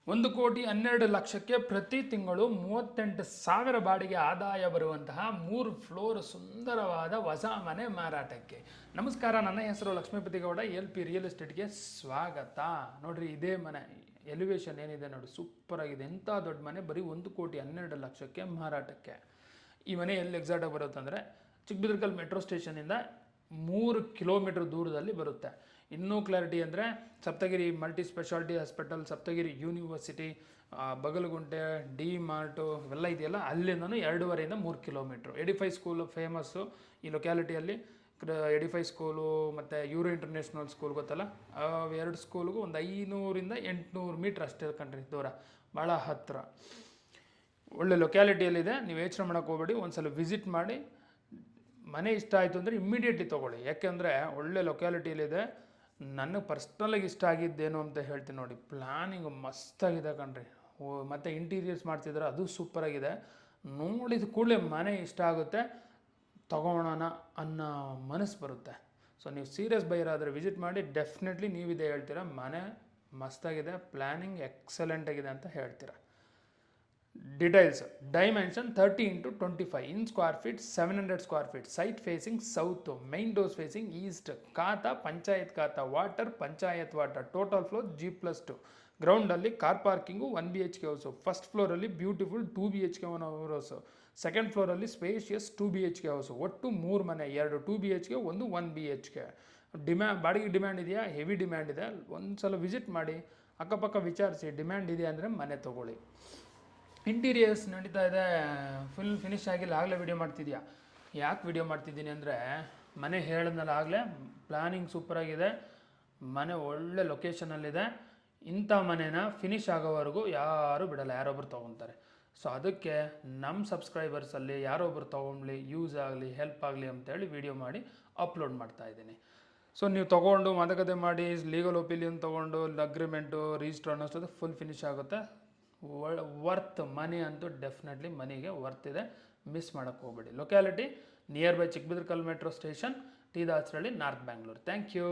1,12,00,000ಕ್ಕೆ ಪ್ರತಿ ತಿಂಗಳು 38,000 ಬಾಡಿಗೆ ಆದಾಯ ಬರುವಂತಹ 3 ಫ್ಲೋರ್ ಸುಂದರವಾದ ಹೊಸ ಮನೆ ಮಾರಾಟಕ್ಕೆ. ನಮಸ್ಕಾರ, ನನ್ನ ಹೆಸರು ಲಕ್ಷ್ಮೀಪತಿ ಗೌಡ. LP ರಿಯಲ್ ಎಸ್ಟೇಟ್ಗೆ ಸ್ವಾಗತ. ನೋಡ್ರಿ, ಇದೇ ಮನೆ ಎಲಿವೇಶನ್ ಏನಿದೆ ನೋಡಿ, ಸೂಪರ್ ಆಗಿದೆ. ಎಂಥ ದೊಡ್ಡ ಮನೆ, ಬರೀ 1,12,00,000ಕ್ಕೆ ಮಾರಾಟಕ್ಕೆ. ಈ ಮನೆ ಎಲ್ಲಿ ಎಕ್ಸಾಕ್ಟಾಗಿ ಬರುತ್ತೆ ಅಂದರೆ, ಚಿಕ್ಕಬಿದರ್ಕಲ್ ಮೆಟ್ರೋ ಸ್ಟೇಷನಿಂದ 3 ಕಿಲೋಮೀಟರ್ ದೂರದಲ್ಲಿ ಬರುತ್ತೆ. ಇನ್ನೂ ಕ್ಲಾರಿಟಿ ಅಂದರೆ, Saptagiri multi speciality hospital, Saptagiri university, Bagalagunte, DMart ಇವೆಲ್ಲ ಇದೆಯಲ್ಲ, ಅಲ್ಲಿಂದನೂ 2.5 ಇಂದ 3 ಕಿಲೋಮೀಟ್ರು. ಎಡಿಫೈ ಸ್ಕೂಲು ಫೇಮಸ್ಸು ಈ ಲೊಕ್ಯಾಲಿಟಿಯಲ್ಲಿ. ಎಡಿಫೈ ಸ್ಕೂಲು ಮತ್ತು ಯೂರೋ ಇಂಟರ್ನ್ಯಾಷನಲ್ ಸ್ಕೂಲ್ ಗೊತ್ತಲ್ಲ, ಎರಡು ಸ್ಕೂಲ್ಗೂ ಒಂದು 500 ಇಂದ 800 ಮೀಟ್ರ್ ಅಷ್ಟೇ ಕಣ್ರಿ ದೂರ, ಭಾಳ ಹತ್ತಿರ. ಒಳ್ಳೆ ಲೊಕ್ಯಾಲಿಟಿಯಲ್ಲಿದೆ. ನೀವು ಯೋಚನೆ ಮಾಡೋಕ್ಕೆ ಹೋಗ್ಬೇಡಿ, ಒಂದು ಸಲ ವಿಸಿಟ್ ಮಾಡಿ. ಮನೆ ಇಷ್ಟ ಆಯಿತು ಅಂದರೆ ಇಮ್ಮಿಡಿಯೇಟ್ಲಿ ತೊಗೊಳ್ಳಿ. ಯಾಕೆಂದರೆ ಒಳ್ಳೆ ಲೊಕ್ಯಾಲಿಟಿಯಲ್ಲಿದೆ. ನನಗೆ ಪರ್ಸ್ನಲಾಗಿ ಇಷ್ಟ ಆಗಿದ್ದೇನು ಅಂತ ಹೇಳ್ತೀನಿ ನೋಡಿ. ಪ್ಲ್ಯಾನಿಂಗ್ ಮಸ್ತಾಗಿದೆ ಕಣ್ರಿ. ಮತ್ತು ಇಂಟೀರಿಯರ್ಸ್ ಮಾಡ್ತಿದ್ದಾರೆ, ಅದು ಸೂಪರಾಗಿದೆ. ನೋಡಿದ ಕೂಡಲೇ ಮನೆ ಇಷ್ಟ ಆಗುತ್ತೆ, ತೊಗೊಳೋಣ ಅನ್ನೋ ಮನಸ್ಸು ಬರುತ್ತೆ. ಸೊ ನೀವು ಸೀರಿಯಸ್ ಬೈಯರ್ ಆದರೆ ವಿಸಿಟ್ ಮಾಡಿ. ಡೆಫಿನೆಟ್ಲಿ ನೀವಿದೆ ಹೇಳ್ತೀರಾ, ಮನೆ ಮಸ್ತಾಗಿದೆ, ಪ್ಲ್ಯಾನಿಂಗ್ ಎಕ್ಸಲೆಂಟ್ ಆಗಿದೆ ಅಂತ ಹೇಳ್ತೀರಾ. Details: dimension 30 × 25 in square feet, 700 square feet. Site facing south, main doors facing east. Khata panchayat khata, water panchayat water. Total floor G+2. ಗ್ರೌಂಡಲ್ಲಿ car parking, 1 BHK house. First ಫ್ಲೋರಲ್ಲಿ ಬ್ಯೂಟಿಫುಲ್ 2 BHK ಹೌಸು. ಸೆಕೆಂಡ್ ಫ್ಲೋರಲ್ಲಿ ಸ್ಪೇಷಿಯಸ್ 2 BHK ಹೌಸು. ಒಟ್ಟು 3 ಮನೆ, 2 2 BHK, ಒಂದು 1 BHK. ಬಾಡಿಗೆ demand ಇದೆಯಾ? Heavy demand ಇದೆ. ಒಂದು ಸಲ ವಿಸಿಟ್ ಮಾಡಿ, ಅಕ್ಕಪಕ್ಕ ವಿಚಾರಿಸಿ. ಡಿಮ್ಯಾಂಡ್ ಇದೆ ಅಂದರೆ ಮನೆ ತೊಗೊಳ್ಳಿ. ಇಂಟೀರಿಯರ್ಸ್ ನಡೀತಾ ಇದೆ, ಫುಲ್ ಫಿನಿಶ್ ಆಗಿಲ್ಲ, ಆಗಲೇ ವಿಡಿಯೋ ಮಾಡ್ತಿದ್ಯಾ? ಯಾಕೆ ವಿಡಿಯೋ ಮಾಡ್ತಿದ್ದೀನಿ ಅಂದರೆ, ಮನೆ ಹೇಳಿದ್ನಲ್ಲ ಆಗಲೇ, ಪ್ಲ್ಯಾನಿಂಗ್ ಸೂಪರಾಗಿದೆ, ಮನೆ ಒಳ್ಳೆ ಲೊಕೇಶನಲ್ಲಿದೆ. ಇಂಥ ಮನೆನ ಫಿನಿಶ್ ಆಗೋವರೆಗೂ ಯಾರೂ ಬಿಡಲ್ಲ, ಯಾರೊಬ್ಬರು ತೊಗೊತಾರೆ. ಸೊ ಅದಕ್ಕೆ ನಮ್ಮ ಸಬ್ಸ್ಕ್ರೈಬರ್ಸಲ್ಲಿ ಯಾರೊಬ್ಬರು ತೊಗೊಂಡ್ಲಿ, ಯೂಸ್ ಆಗಲಿ, ಹೆಲ್ಪ್ ಆಗಲಿ ಅಂತೇಳಿ ವಿಡಿಯೋ ಮಾಡಿ ಅಪ್ಲೋಡ್ ಮಾಡ್ತಾಯಿದ್ದೀನಿ. ಸೊ ನೀವು ತೊಗೊಂಡು ಮಾತುಕತೆ ಮಾಡಿ, ಲೀಗಲ್ ಒಪಿನಿಯನ್ ತೊಗೊಂಡು, ಅಗ್ರಿಮೆಂಟು, ರಿಜಿಸ್ಟರ್ ಅನ್ನೋಷ್ಟೊಂದು ಫುಲ್ ಫಿನಿಶ್ ಆಗುತ್ತೆ. ವರ್ತ್ ಮನಿ ಅಂತೂ ಡೆಫಿನೆಟ್ಲಿ ಮನಿಗೆ ವರ್ತ್ ಇದೆ, ಮಿಸ್ ಮಾಡೋಕ್ಕೆ ಹೋಗ್ಬೇಡಿ. Locality near by Chikkabidarakallu metro station, T Dasarahalli, north Bangalore. Thank you.